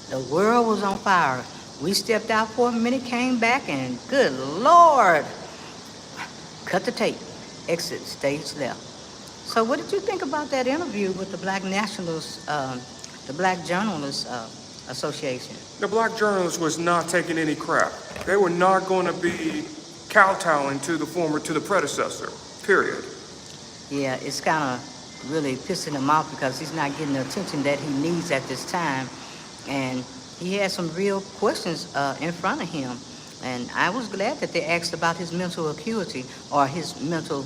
The world was on fire. We stepped out for a minute, came back, and good Lord, cut the tape. Exit stage left. So, what did you think about that interview with the Black Nationalists, the Black Journalists Association? The black journalist was not taking any crap. They were not going to be kowtowing to the predecessor, period. Yeah, it's kind of really pissing him off because he's not getting the attention that he needs at this time. And he had some real questions in front of him. And I was glad that they asked about his mental acuity or his mental,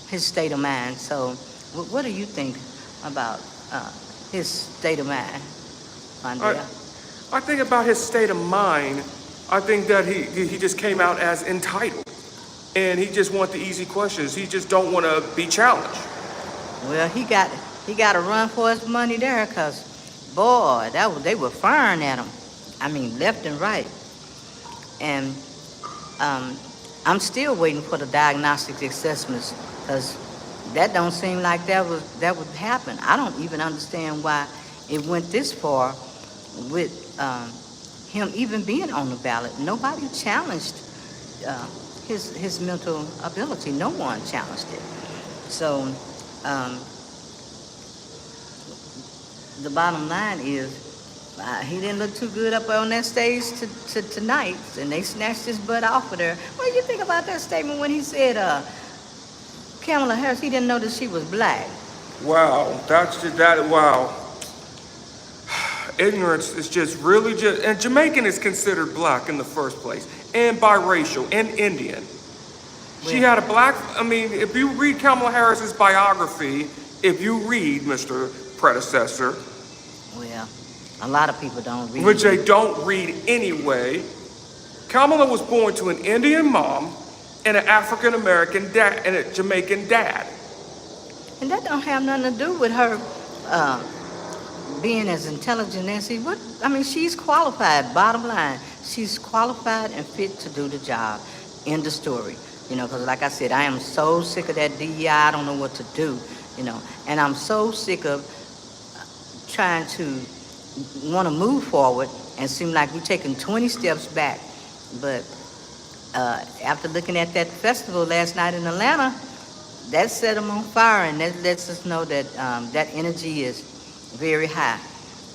his state of mind. So what do you think about his state of mind, Andrea? I think about his state of mind, I think that he just came out as entitled. And he just wants the easy questions. He just don't want to be challenged. Well, he got to run for his money there, because, boy, they were firing at him. I mean, left and right. And I'm still waiting for the diagnostic assessments, because that don't seem like that would happen. I don't even understand why it went this far with him even being on the ballot. Nobody challenged his mental ability. No one challenged it. So the bottom line is he didn't look too good up on that stage tonight, and they snatched his butt off of there. What do you think about that statement when he said Kamala Harris, he didn't know that she was black? Wow, wow. Ignorance is just really just, and Jamaican is considered black in the first place, and biracial, and Indian. She had a black, I mean, if you read Kamala Harris's biography, if you read Mr. Predecessor. Well, a lot of people don't read. Which they don't read anyway. Kamala was born to an Indian mom and an African American dad and a Jamaican dad. And that don't have nothing to do with her being as intelligent as he would. I mean, she's qualified, bottom line. She's qualified and fit to do the job. End of story. You know, because like I said, I am so sick of that DEI, I don't know what to do, you know. And I'm so sick of trying to want to move forward and seem like we're taking 20 steps back. But after looking at that festival last night in Atlanta, that set them on fire, and that lets us know that that energy is very high.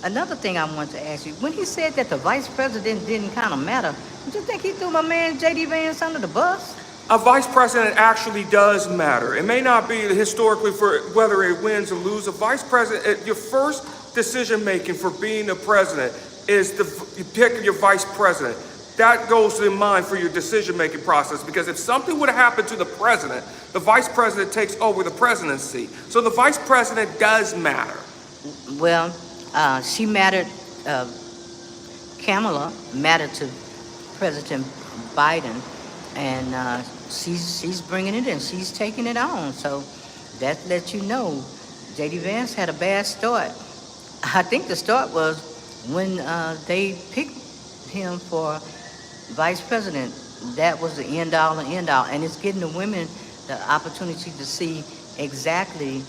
Another thing I want to ask you, when he said that the vice president didn't kind of matter, do you think he threw my man J.D. Vance under the bus? A vice president actually does matter. It may not be historically for whether it wins or loses. A vice president, your first decision making for being a president is you pick your vice president. That goes in mind for your decision making process, because if something would have happened to the president, the vice president takes over the presidency. So the vice president does matter. Well, she mattered, Kamala mattered to President Biden, and she's bringing it in. She's taking it on. So that lets you know J.D. Vance had a bad start. I think the start was when they picked him for vice president. That was the end all and end all. And it's getting the women the opportunity to see exactly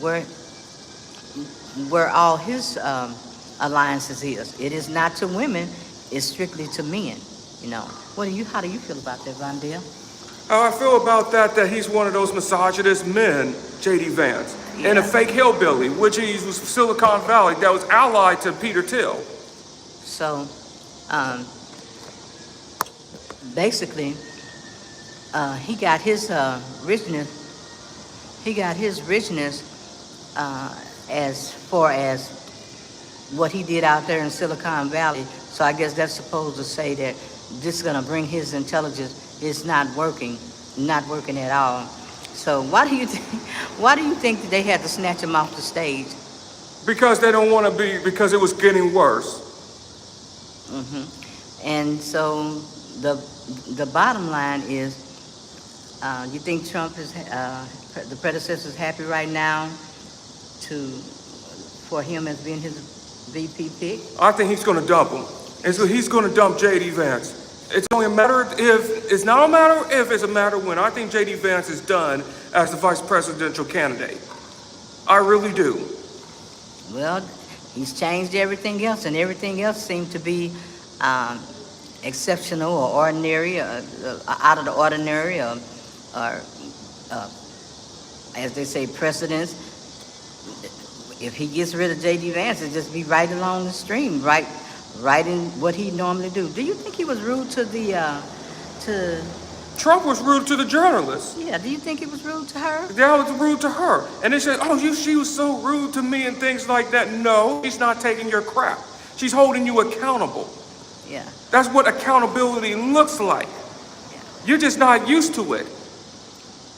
where all his alliances is. It is not to women, it's strictly to men. You know, how do you feel about that, Vondell? How I feel about that he's one of those misogynist men, J.D. Vance, and a fake hillbilly, which he was from Silicon Valley, that was allied to Peter Thiel. So, basically, he got his richness. He got his richness as far as what he did out there in Silicon Valley. So I guess that's supposed to say that this is going to bring his intelligence. It's not working at all. So why do you think that they had to snatch him off the stage? Because they don't want to be, because it was getting worse. And so the bottom line is, you think Trump is, the predecessor is happy right now for him as being his VP pick? I think he's going to dump him. And so he's going to dump J.D. Vance. It's only a matter of if. It's not a matter of if, it's a matter of when. I think J.D. Vance is done as the vice presidential candidate. I really do. Well, He's changed everything else, and everything else seemed to be um, exceptional or ordinary, out of the ordinary, or uh, as they say, precedence. If he gets rid of J.D. Vance, it'd just be right along the stream, right in what he normally do. Do you think he was rude to to? Trump was rude to the journalists. Yeah. Do you think he was rude to her? That was rude to her. And they said, oh, she was so rude to me and things like that. No, she's not taking your crap. She's holding you accountable. Yeah. That's what accountability looks like. Yeah. You're just not used to it.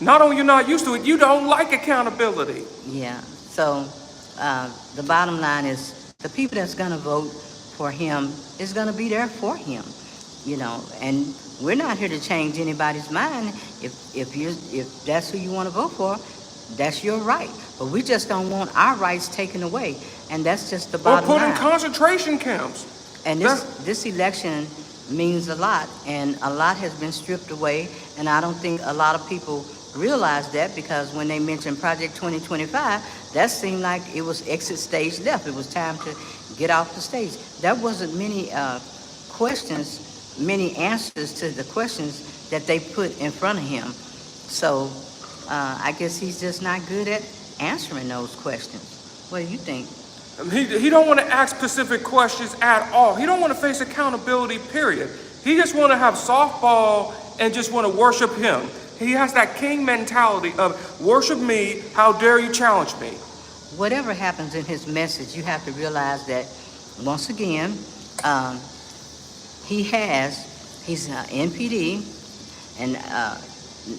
Not only you're not used to it, you don't like accountability. Yeah. So the bottom line is the people that's going to vote for him is going to be there for him, and we're not here to change anybody's mind. If that's who you want to vote for, that's your right. But we just don't want our rights taken away, and that's just the bottom line. Or put in concentration camps. And this election means a lot, and a lot has been stripped away, and I don't think a lot of people realize that, because when they mentioned Project 2025, that seemed like it was exit stage left. It was time to get off the stage. There wasn't many many answers to the questions that they put in front of him. So I guess he's just not good at answering those questions. What do you think? He don't want to ask specific questions at all. He don't want to face accountability, period. He just want to have softball and just want to worship him. He has that king mentality of worship me, how dare you challenge me. Whatever happens in his message, you have to realize that, once again, he's NPD, and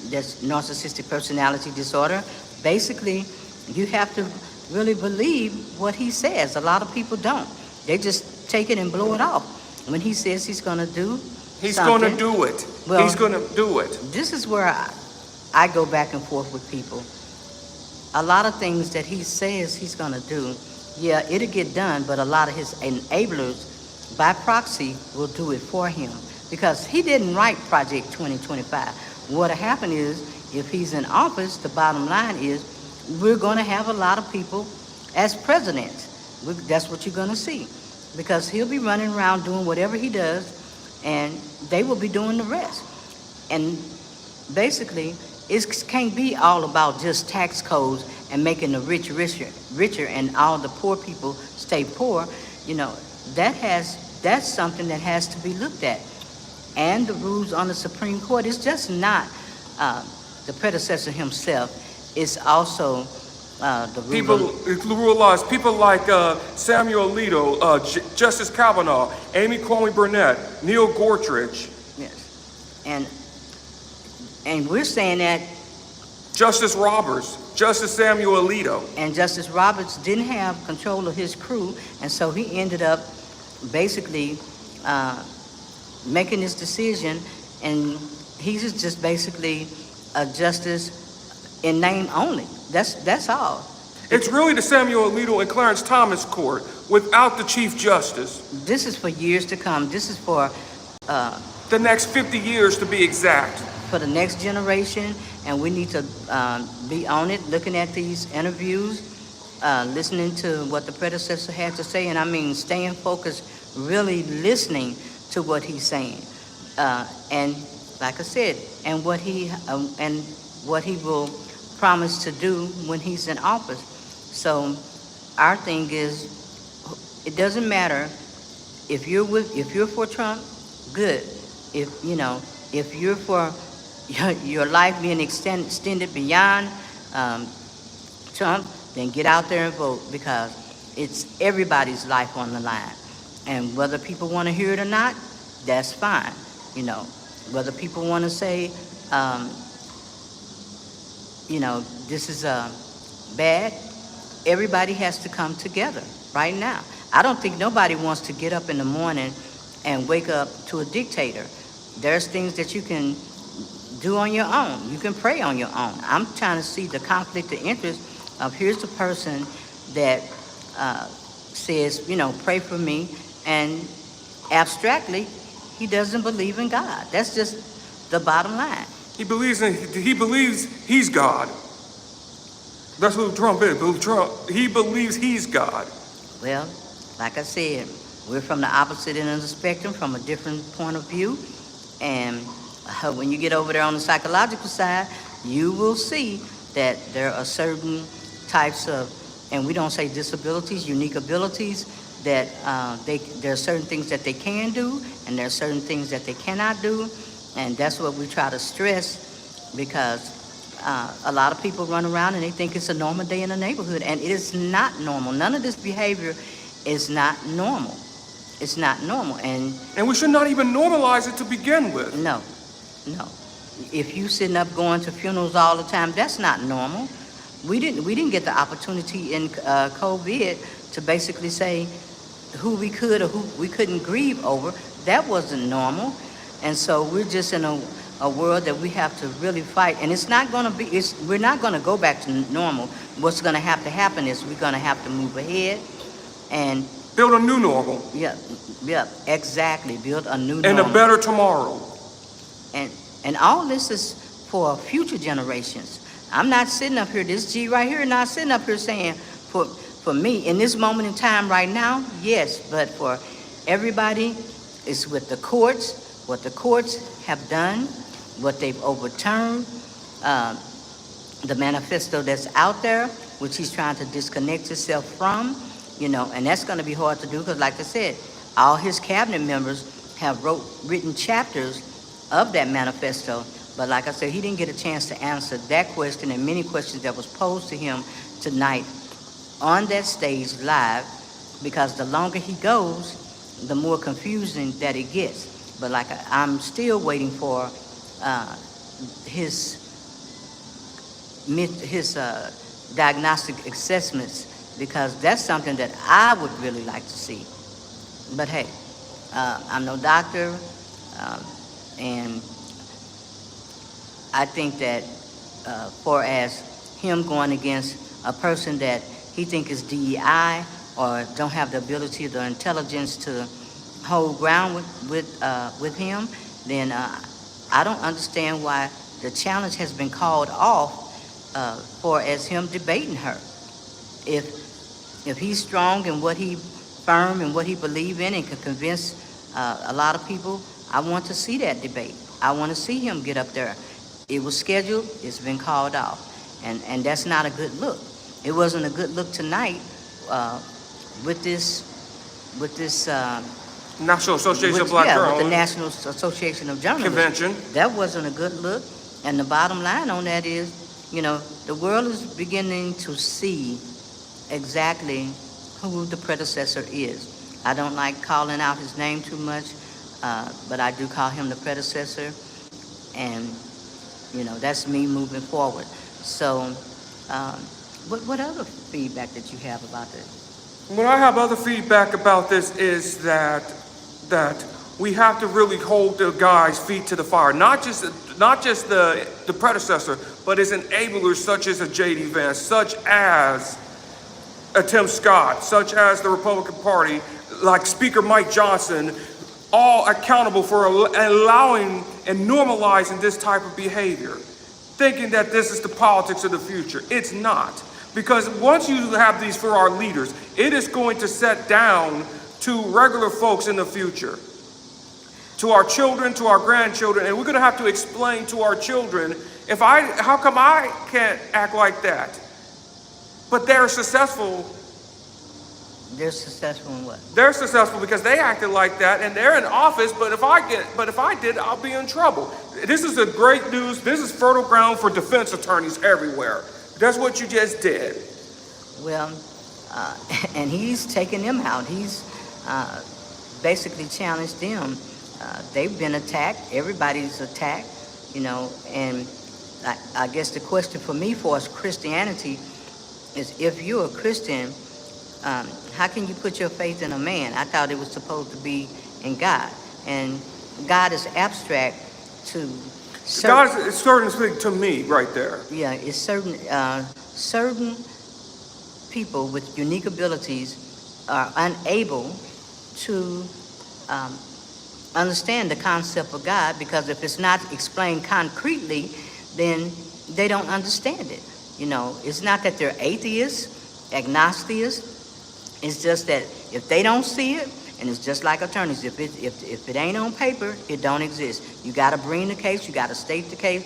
that's narcissistic personality disorder. Basically, you have to really believe what he says. A lot of people don't. They just take it and blow it off. When he says he's going to do He's going to do it. Well, he's going to do it. This is where I go back and forth with people. A lot of things that he says he's going to do, yeah, it'll get done, but a lot of his enablers, by proxy, will do it for him, because he didn't write Project 2025. What'll happen is, if he's in office, the bottom line is, we're going to have a lot of people as presidents. That's what you're going to see, because he'll be running around doing whatever he does, and they will be doing the rest. And basically, it can't be all about just tax codes and making the rich richer and all the poor people stay poor. That's something that has to be looked at. And the rules on the Supreme Court is just not the predecessor himself. It's also the rule of laws. People like Samuel Alito, Justice Kavanaugh, Amy Coney Barrett, Neil Gorsuch. Yes, and we're saying that Justice Roberts, Justice Samuel Alito. And Justice Roberts didn't have control of his crew, and so he ended up basically making this decision, and he's just basically a justice in name only. That's all. It's really the Samuel Alito and Clarence Thomas court without the Chief Justice. This is for years to come. This is for the next 50 years, to be exact. For the next generation, and we need to be on it, looking at these interviews, listening to what the predecessor had to say, and I mean staying focused, really listening to what he's saying, and like I said, and what he will promise to do when he's in office. So our thing is, it doesn't matter if you're for Trump, good. If you're for your life being extended beyond Trump, then get out there and vote, because it's everybody's life on the line. And whether people want to hear it or not, that's fine. Whether people want to say, this is bad, everybody has to come together right now. I don't think nobody wants to get up in the morning and wake up to a dictator. There's things that you can do on your own. You can pray on your own. I'm trying to see the conflict of interest of, here's the person that says, pray for me, and abstractly, he doesn't believe in God. That's just the bottom line. He believes he's God. That's who Trump is. He believes he's God. Well, Like I said, we're from the opposite end of the spectrum, from a different point of view. And when you get over there on the psychological side, you will see that there are certain types of, and we don't say disabilities, unique abilities, that there are certain things that they can do, and there are certain things that they cannot do. And that's what we try to stress, because a lot of people run around and they think it's a normal day in the neighborhood, and it is not normal. None of this behavior is not normal. It's not normal. And we should not even normalize it to begin with. No. If you sitting up going to funerals all the time, that's not normal. We didn't get the opportunity in COVID to basically say who we could or who we couldn't grieve over. That wasn't normal. And so we're just in a world that we have to really fight. And it's not going to be, we're not going to go back to normal. What's going to have to happen is we're going to have to move ahead and build a new normal. Yeah, exactly. Build a new and normal. a better tomorrow. And all this is for future generations. I'm not sitting up here, this G right here, not sitting up here saying for me in this moment in time right now, yes, but for everybody, it's with the courts, what the courts have done, what they've overturned, the manifesto that's out there, which he's trying to disconnect himself from, and that's going to be hard to do because, like I said, all his cabinet members have written chapters of that manifesto. But like I said, he didn't get a chance to answer that question and many questions that was posed to him tonight on that stage live, because the longer he goes, the more confusing that it gets. But like I'm still waiting for his diagnostic assessments, because that's something that I would really like to see. But hey, I'm no doctor, and I think that for as him going against a person that he think is DEI or don't have the ability or the intelligence to hold ground with him, then I don't understand why the challenge has been called off for as him debating her. If he's strong in what he firm and what he believe in and can convince a lot of people, I want to see that debate. I want to see him get up there. It was scheduled, it's been called off. And that's not a good look. It wasn't a good look tonight with this National Association of Black Journalists. With the National Association of Journalists. Convention. That wasn't a good look. And the bottom line on that is, the world is beginning to see exactly who the predecessor is. I don't like calling out his name too much, but I do call him the predecessor. And, that's me moving forward. So, what other feedback that you have about this? What I have other feedback about this is that we have to really hold the guy's feet to the fire. Not just the predecessor, but his enablers such as a J.D. Vance, such as a Tim Scott, such as the Republican Party, like Speaker Mike Johnson, all accountable for allowing and normalizing this type of behavior, thinking that this is the politics of the future. It's not. Because once you have these for our leaders, it is going to set down to regular folks in the future, to our children, to our grandchildren, and we're going to have to explain to our children, how come I can't act like that? But they're successful. They're successful in what? They're successful because they acted like that, and they're in office. But if I did, I'll be in trouble. This is a great news. This is fertile ground for defense attorneys everywhere. That's what you just did. Well, and he's taken them out. He's basically challenged them. They've been attacked. Everybody's attacked, and I guess the question for me for us Christianity is, if you're a Christian, how can you put your faith in a man? I thought it was supposed to be in God. And God is abstract to God is certain to speak to me right there. Yeah, it's certain people with unique abilities are unable to understand the concept of God, because if it's not explained concretely, then they don't understand it. It's not that they're atheists, agnostics, It's just that if they don't see it, and it's just like attorneys, if it ain't on paper, it don't exist. You got to bring the case, you got to state the case,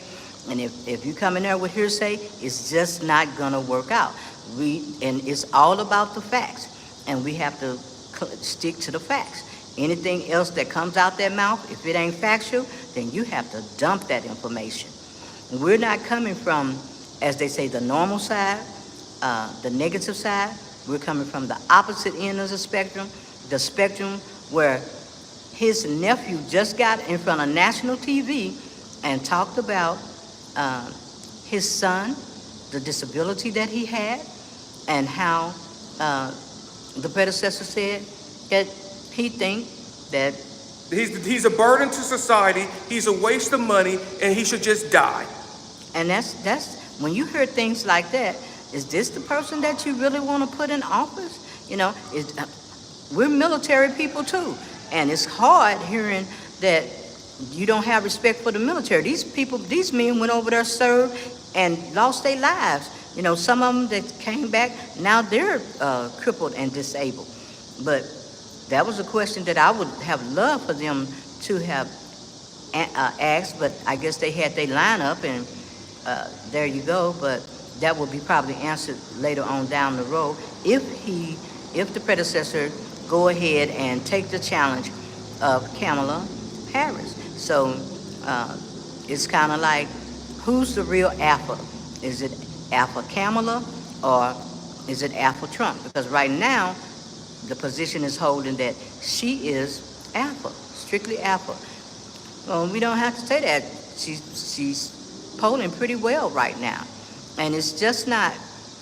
and if you come in there with hearsay, it's just not gonna work out. And it's all about the facts, and we have to stick to the facts. Anything else that comes out their mouth, if it ain't factual, then you have to dump that information. We're not coming from, as they say, the normal side, the negative side. We're coming from the opposite end of the spectrum where his nephew just got in front of national TV and talked about his son, the disability that he had, and how the predecessor said that he thinks that he's a burden to society, he's a waste of money, and he should just die. And that's when you hear things like that, is this the person that you really want to put in office? You know, we're military people too, and it's hard hearing that you don't have respect for the military. These men went over there, served, and lost their lives. You know, some of them that came back, now they're crippled and disabled. But that was a question that I would have loved for them to have asked, but I guess they had their lineup, and there you go. But that will be probably answered later on down the road if the predecessor go ahead and take the challenge of Kamala Harris. So it's kind of like, who's the real alpha? Is it alpha Kamala or is it alpha Trump? Because right now the position is holding that she is alpha, strictly alpha. Well, we don't have to say that. She's polling pretty well right now. And it's just not,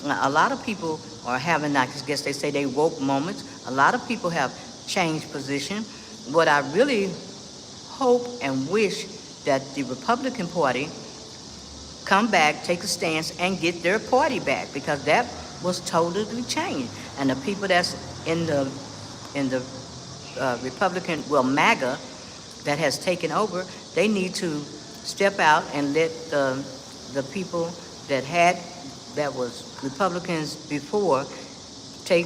a lot of people are having, I guess they say, they woke moments. A lot of people have changed position. What I really hope and wish that the Republican Party come back, take a stance, and get their party back, because that was totally changed. And the people that's in the Republican, well, MAGA, that has taken over, they need to step out and let the people that was Republicans before take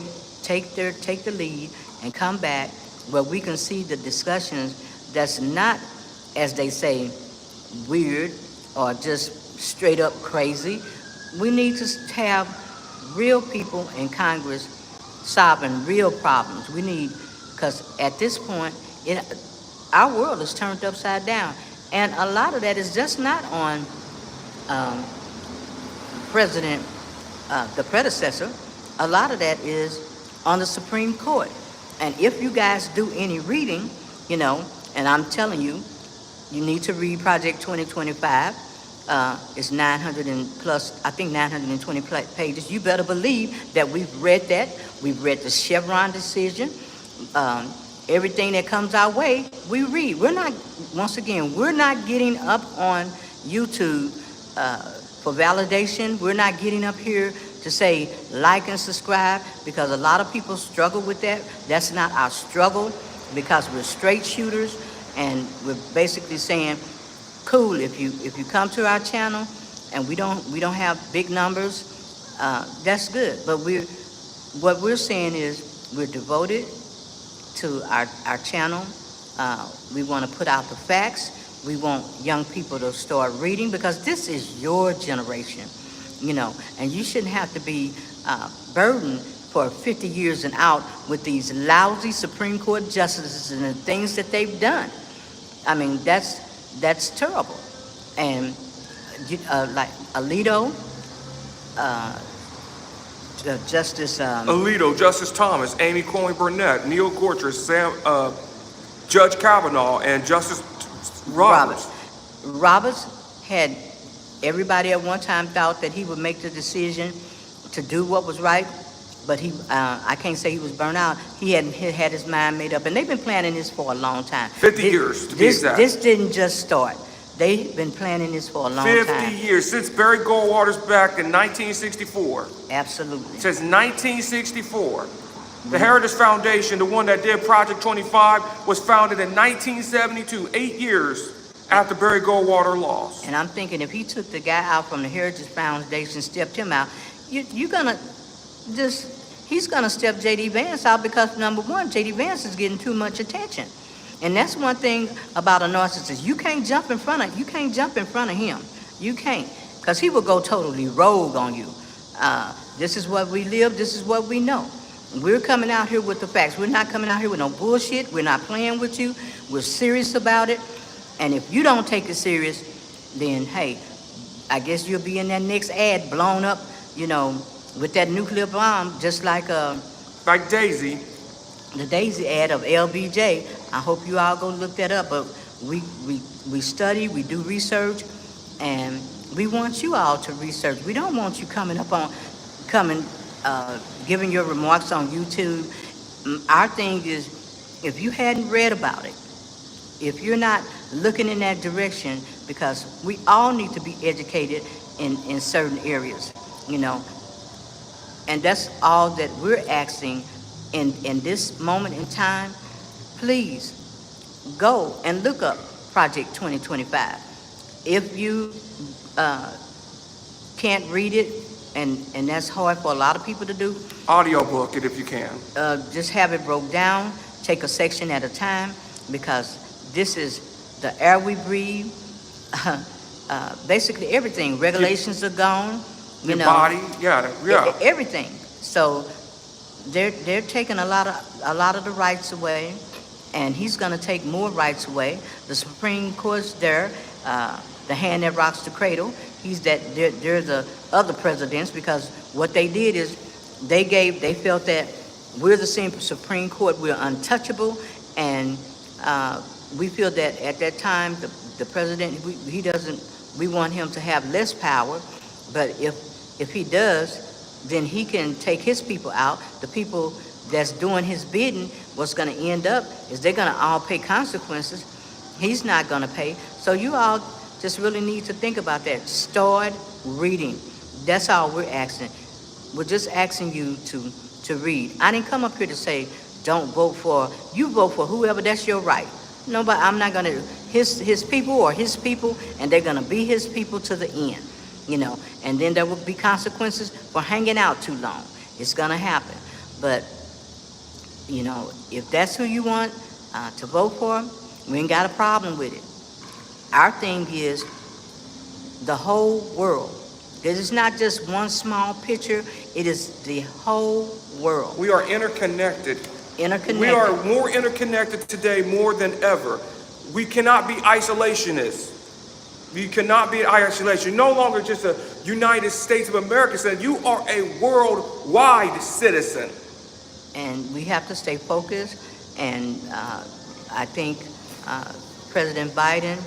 the lead and come back, where we can see the discussions that's not, as they say, weird or just straight up crazy. We need to have real people in Congress solving real problems. We need, because at this point, our world is turned upside down, and a lot of that is just not on the predecessor. A lot of that is on the Supreme Court. And if you guys do any reading, you know, and I'm telling you, you need to read Project 2025. It's 900 and plus, I think 920 pages. You better believe that we've read that. We've read the Chevron decision. Everything that comes our way, we read. We're not getting up on YouTube for validation. We're not getting up here to say like and subscribe, because a lot of people struggle with that. That's not our struggle, because we're straight shooters, and we're basically saying, cool, if you come to our channel and we don't have big numbers, that's good. But what we're saying is we're devoted to our channel. We want to put out the facts. We want young people to start reading, because this is your generation, you know, and you shouldn't have to be burdened for 50 years and out with these lousy Supreme Court justices and the things that they've done. I mean, that's terrible. And like Alito, Alito, Justice Thomas, Amy Coney Barnett, Neil Gorsuch, Judge Kavanaugh, and Justice Roberts. Roberts had everybody at one time thought that he would make the decision to do what was right, but I can't say he was burnt out. He had his mind made up, and they've been planning this for a long time. 50 years, to be exact. This didn't just start. They've been planning this for a long time. 50 years, since Barry Goldwater's back in 1964. Absolutely. Since 1964. The Heritage Foundation, the one that did Project 25, was founded in 1972, 8 years after Barry Goldwater lost. And I'm thinking, if he took the guy out from the Heritage Foundation, stepped him out, you're gonna just, he's going to step J.D. Vance out because, number one, J.D. Vance is getting too much attention. And that's one thing about a narcissist. You can't jump in front of him. You can't, because he will go totally rogue on you. This is what we live. This is what we know. We're coming out here with the facts. We're not coming out here with no bullshit. We're not playing with you. We're serious about it. And if you don't take it serious, then, hey, I guess you'll be in that next ad blown up, with that nuclear bomb, just like Daisy. the Daisy ad of LBJ. I hope you all go look that up. But we study, we do research, and we want you all to research. We don't want you giving your remarks on YouTube. Our thing is, if you hadn't read about it, if you're not looking in that direction, because we all need to be educated in certain areas, and that's all that we're asking in this moment in time. Please go and look up Project 2025. If you can't read it, and that's hard for a lot of people to do, Audiobook it if you can. just have it broke down, take a section at a time, because this is the air we breathe. Basically everything. Regulations are gone. Your body, Everything. So they're taking a lot of the rights away, and he's going to take more rights away. The Supreme Court's there, the hand that rocks the cradle. They're the other presidents, because what they did is they felt that we're the same Supreme Court, we're untouchable, and we feel that at that time the president, we want him to have less power, but if he does, then he can take his people out. The people that's doing his bidding, what's going to end up is they're going to all pay consequences. He's not going to pay. So you all just really need to think about that. Start reading. That's all we're asking. We're just asking you to read. I didn't come up here to say don't vote for, you vote for whoever, that's your right. No, but I'm not going to, his people or his people, and they're going to be his people to the end, and then there will be consequences for hanging out too long. It's going to happen. But, if that's who you want to vote for, we ain't got a problem with it. Our thing is the whole world. It is not just one small picture. It is the whole world. We are interconnected. Interconnected. We are more interconnected today more than ever. We cannot be isolationists. You cannot be in isolation. You're no longer just a United States of America citizen. You are a worldwide citizen. And we have to stay focused. And I think President Biden,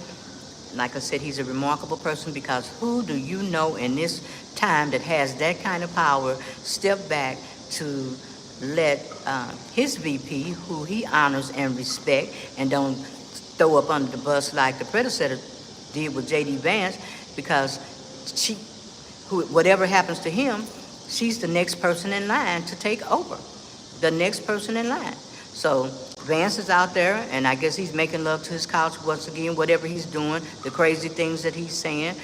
like I said, he's a remarkable person, because who do you know in this time that has that kind of power step back to let his VP, who he honors and respect, and don't throw up under the bus like the predecessor did with J.D. Vance, because whatever happens to him, she's the next person in line to take over. The next person in line. So Vance is out there, and I guess he's making love to his couch once again, whatever he's doing, the crazy things that he's saying,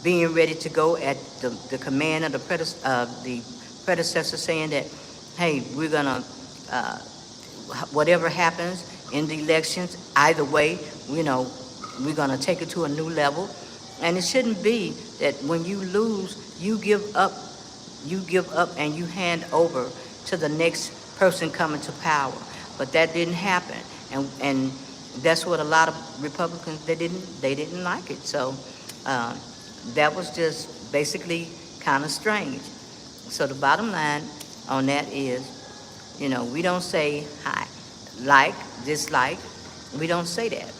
being ready to go at the command of the predecessor, saying that, hey, we're going to, whatever happens in the elections, either way, we're going to take it to a new level. And it shouldn't be that when you lose, you give up and you hand over to the next person coming to power. But that didn't happen. And that's what a lot of Republicans, they didn't like it. So that was just basically kind of strange. So the bottom line on that is, we don't say hi, like, dislike. We don't say that.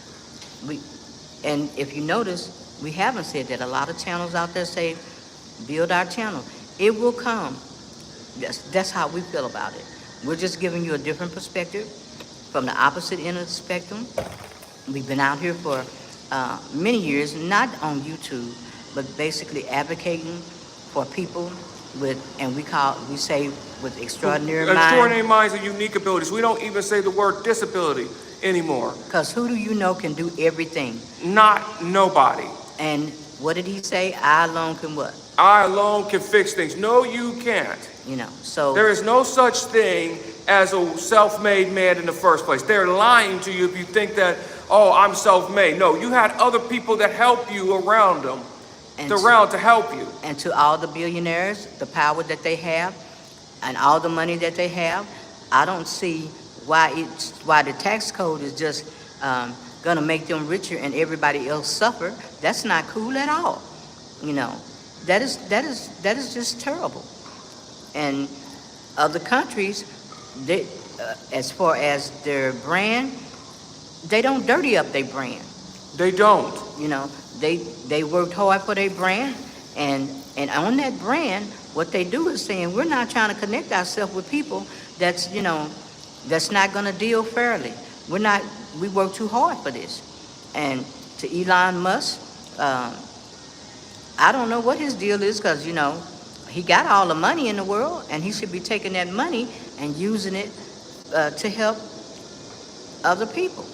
And if you notice, we haven't said that. A lot of channels out there say, build our channel. It will come. That's how we feel about it. We're just giving you a different perspective from the opposite end of the spectrum. We've been out here for many years, not on YouTube, but basically advocating for people with, and we say with extraordinary minds. Extraordinary minds and unique abilities. We don't even say the word disability anymore. Because who do you know can do everything? Not nobody. And what did he say? I alone can what? I alone can fix things. No, you can't. So There is no such thing as a self-made man in the first place. They're lying to you if you think that, oh, I'm self-made. No, you had other people that help you around them, to help you. And to all the billionaires, the power that they have and all the money that they have, I don't see why the tax code is just gonna make them richer and everybody else suffer. That's not cool at all. That is just terrible. And other countries, they, as far as their brand, they don't dirty up their brand. They don't. They worked hard for their brand, and on that brand, what they do is saying we're not trying to connect ourselves with people that's not going to deal fairly. We work too hard for this. And to Elon Musk, I don't know what his deal is, because he got all the money in the world, and he should be taking that money and using it to help other people.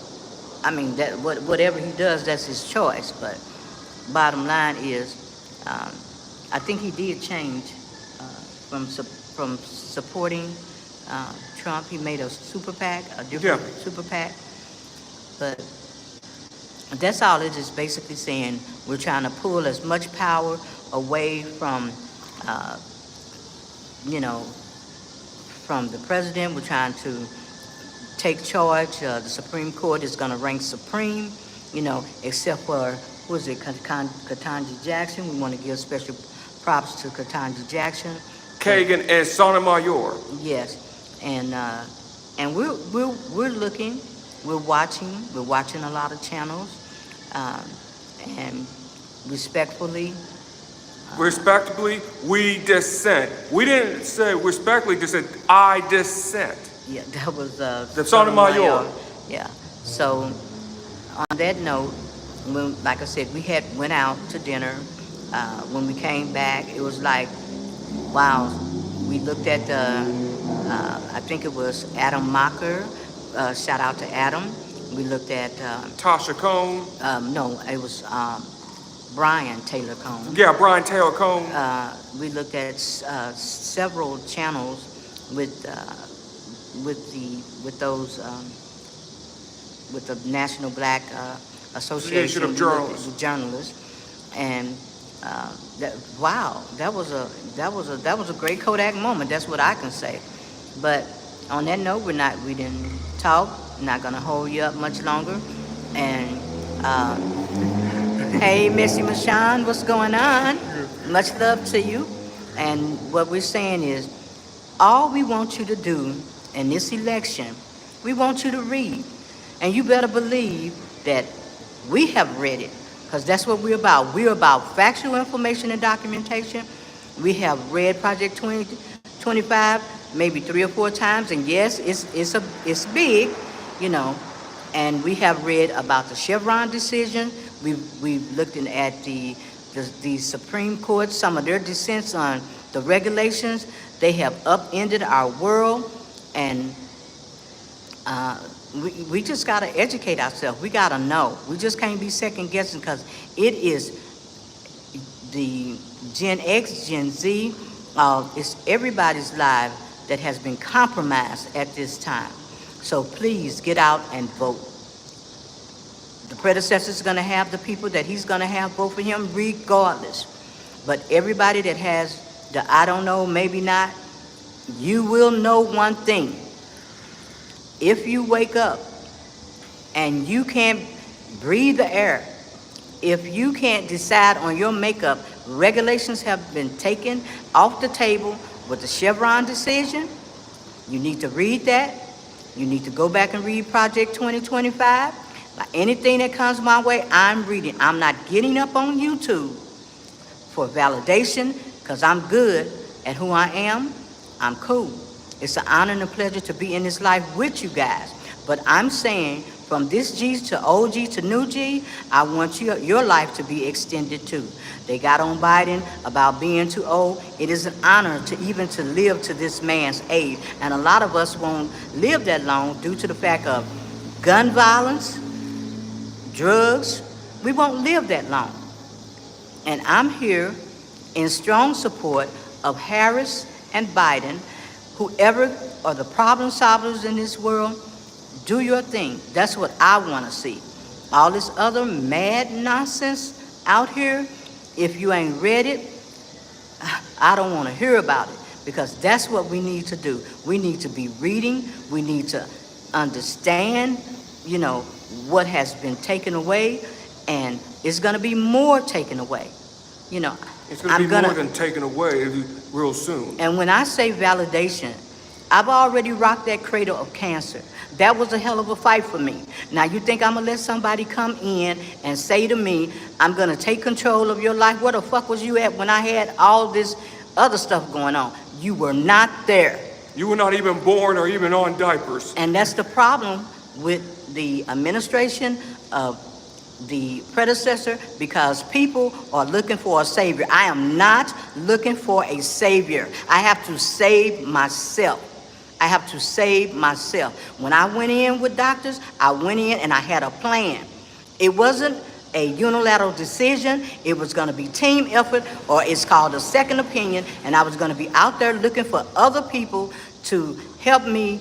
I mean, that whatever he does, that's his choice. But bottom line is, I think he did change from supporting Trump. He made a super PAC, a different super PAC. But that's all it is basically saying. We're trying to pull as much power away from, from the president. We're trying to take charge. The Supreme Court is going to rank supreme, except for, Ketanji Jackson. We want to give special props to Ketanji Jackson. Kagan and Sotomayor. Yes, and we're looking, we're watching a lot of channels, and respectfully, we dissent. We didn't say respectfully dissent. I dissent. Yeah, that was the Sotomayor. Yeah. So on that note, like I said, we had went out to dinner. When we came back, it was like, wow. We looked at I think it was Adam Mocker. Shout out to Adam. We looked at Tasha Cone. No, it was Brian Taylor Cone. Yeah, Brian Taylor Cone. We looked at several channels with the National Black Association of Journalists, and that was a great Kodak moment. That's what I can say. But on that note, we didn't talk. Not gonna hold you up much longer. And hey, Missy Mashawn, what's going on? Much love to you. And what we're saying is, all we want you to do in this election, we want you to read. And you better believe that we have read it, because that's what we're about. We're about factual information and documentation. We have read Project 2025 maybe 3 or 4 times, and yes, it's big, And we have read about the Chevron decision. We've looked at the Supreme Court, some of their dissents on the regulations. They have upended our world, and we just got to educate ourselves. We got to know. We just can't be second guessing, because it is the Gen X, Gen Z, it's everybody's life that has been compromised at this time. So please get out and vote. The predecessor is going to have the people that he's going to have vote for him regardless. But everybody that has the I don't know, maybe not, you will know one thing. If you wake up and you can't breathe the air, if you can't decide on your makeup, regulations have been taken off the table with the Chevron decision. You need to read that. You need to go back and read Project 2025. Like anything that comes my way, I'm reading. I'm not getting up on YouTube for validation, because I'm good at who I am. I'm cool. It's an honor and a pleasure to be in this life with you guys. But I'm saying, from this G to OG to new G, I want your life to be extended too. They got on Biden about being too old. It is an honor to even to live to this man's age. And a lot of us won't live that long due to the fact of gun violence, drugs. We won't live that long. And I'm here in strong support of Harris and Biden. Whoever are the problem solvers in this world, do your thing. That's what I want to see. All this other mad nonsense out here, if you ain't read it, I don't want to hear about it, because that's what we need to do. We need to be reading. We need to understand, what has been taken away, and it's going to be more taken away. It's going to be more than taken away real soon. And when I say validation, I've already rocked that cradle of cancer. That was a hell of a fight for me. Now you think I'm gonna let somebody come in and say to me, I'm gonna take control of your life? Where the fuck was you at when I had all this other stuff going on? You were not there. You were not even born or even on diapers. And that's the problem with the administration of the predecessor, because people are looking for a savior. I am not looking for a savior. I have to save myself. I have to save myself. When I went in with doctors, I went in and I had a plan. It wasn't a unilateral decision. It was going to be team effort, or it's called a second opinion, and I was going to be out there looking for other people to help me,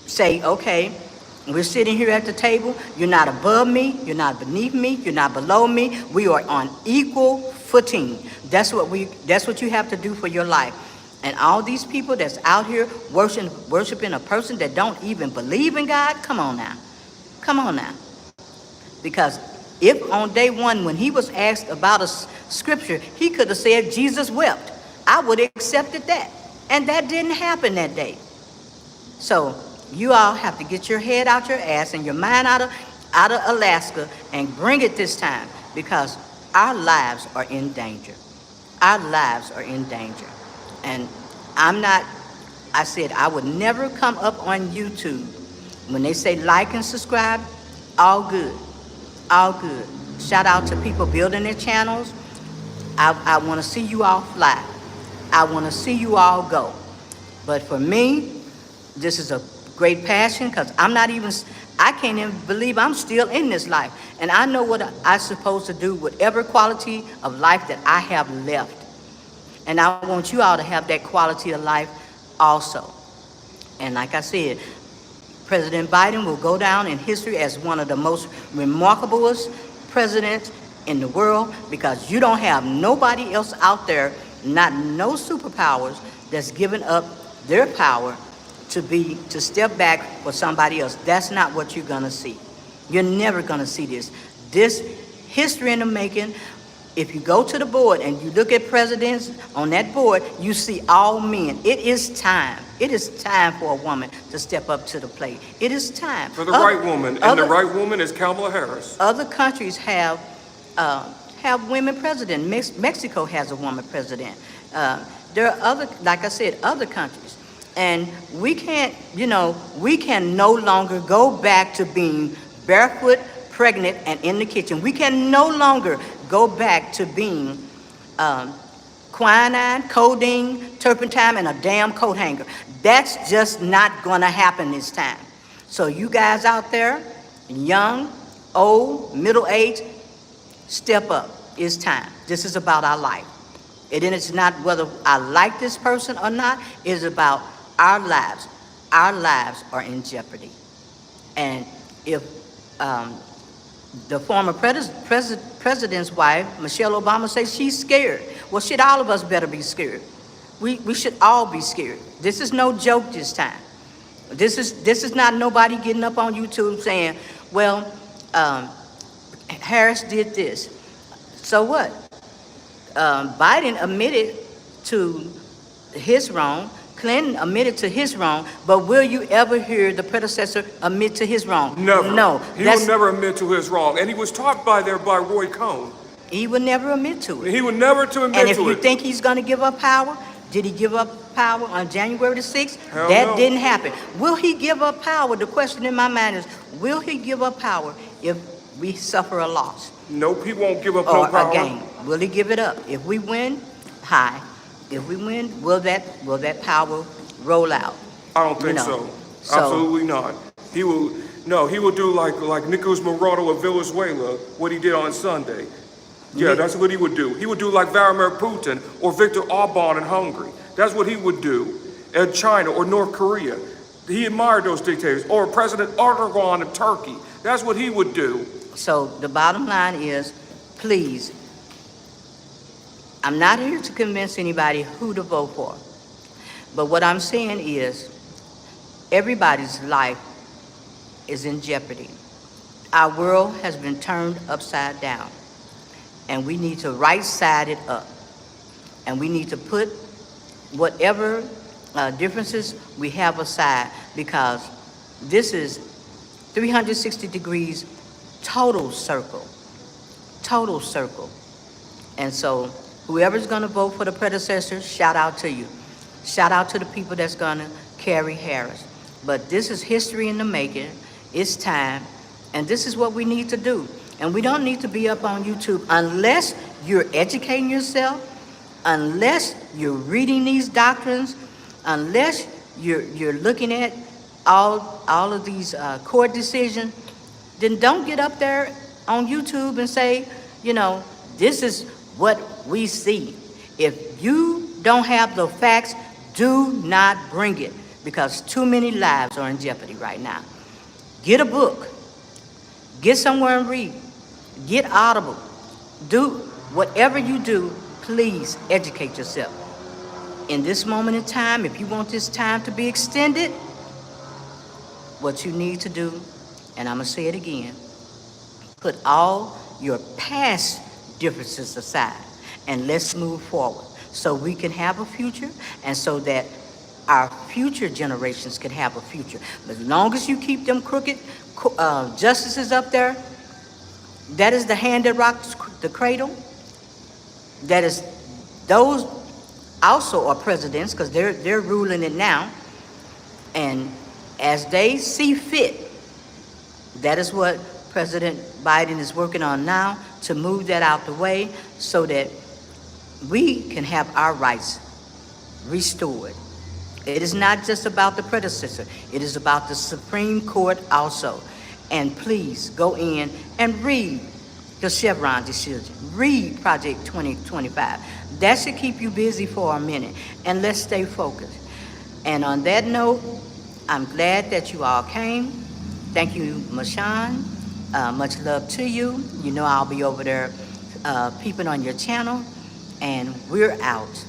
say, okay, we're sitting here at the table. You're not above me. You're not beneath me. You're not below me. We are on equal footing. That's what you have to do for your life. And all these people that's out here worshiping a person that don't even believe in God, come on now. Come on now. Because if on day one, when he was asked about a scripture, he could have said Jesus wept, I would have accepted that. And that didn't happen that day. So you all have to get your head out your ass and your mind out of Alaska and bring it this time, because our lives are in danger. Our lives are in danger. And I said I would never come up on YouTube. When they say like and subscribe, all good. All good. Shout out to people building their channels. I want to see you all fly. I want to see you all go. But for me, this is a great passion, because I can't even believe I'm still in this life. And I know what I'm supposed to do with every quality of life that I have left. And I want you all to have that quality of life also. And like I said, President Biden will go down in history as one of the most remarkablest presidents in the world, because you don't have nobody else out there, not no superpowers, that's given up their power to step back for somebody else. That's not what you're gonna see. You're never gonna see this. This history in the making. If you go to the board and you look at presidents on that board, you see all men. It is time. It is time for a woman to step up to the plate. It is time. For the right woman, and the right woman is Kamala Harris. Other countries have women president. Mexico has a woman president. There are other countries. And we can no longer go back to being barefoot, pregnant, and in the kitchen. We can no longer go back to being quinine, codeine, turpentine, and a damn coat hanger. That's just not gonna happen this time. So you guys out there, young, old, middle-aged, step up. It's time. This is about our life. It is not whether I like this person or not. It is about our lives. Our lives are in jeopardy. And if the former president's wife, Michelle Obama, says she's scared, well, shit, all of us better be scared. We should all be scared. This is no joke this time. This is not nobody getting up on YouTube saying, well, Harris did this. So what? Biden admitted to his wrong. Clinton admitted to his wrong, but will you ever hear the predecessor admit to his wrong? Never. No. He will never admit to his wrong. And he was taught by Roy Cohn. He would never admit to it. He would never admit to it. And if you think he's going to give up power, did he give up power on January the 6th? Hell that no. didn't happen. Will he give up power? The question in my mind is, will he give up power if we suffer a loss? Nope, he won't give up Or no power. a gain. Will he give it up? If we win, high. If we win, will that power roll out? I don't think so. Absolutely not. He will do like Nicolas Maduro of Venezuela, what he did on Sunday. Yeah, that's what he would do. He would do like Vladimir Putin or Viktor Orban in Hungary. That's what he would do in China or North Korea. He admired those dictators. Or President Erdogan in Turkey. That's what he would do. So the bottom line is, please, I'm not here to convince anybody who to vote for. But what I'm saying is, everybody's life is in jeopardy. Our world has been turned upside down. And we need to right-side it up. And we need to put whatever differences we have aside, because this is 360 degrees total circle. Total circle. And so whoever's going to vote for the predecessor, shout out to you. Shout out to the people that's going to carry Harris. But this is history in the making. It's time. And this is what we need to do. And we don't need to be up on YouTube unless you're educating yourself, unless you're reading these doctrines, unless you're looking at all of these court decisions. Then don't get up there on YouTube and say, you know, this is what we see. If you don't have the facts, do not bring it, because too many lives are in jeopardy right now. Get a book. Get somewhere and read. Get Audible. Do whatever you do, please educate yourself. In this moment in time, if you want this time to be extended, what you need to do, and I'm going to say it again, put all your past differences aside and let's move forward so we can have a future and so that our future generations can have a future. But as long as you keep them crooked justices up there, that is the hand that rocks the cradle. That is, those also are presidents, because they're ruling it now. And as they see fit, that is what President Biden is working on now, to move that out the way so that we can have our rights restored. It is not just about the predecessor. It is about the Supreme Court also. And please go in and read the Chevron decision. Read Project 2025. That should keep you busy for a minute. And let's stay focused. And on that note, I'm glad that you all came. Thank you, Mashawn. Much love to you. You know I'll be over there peeping on your channel. And we're out.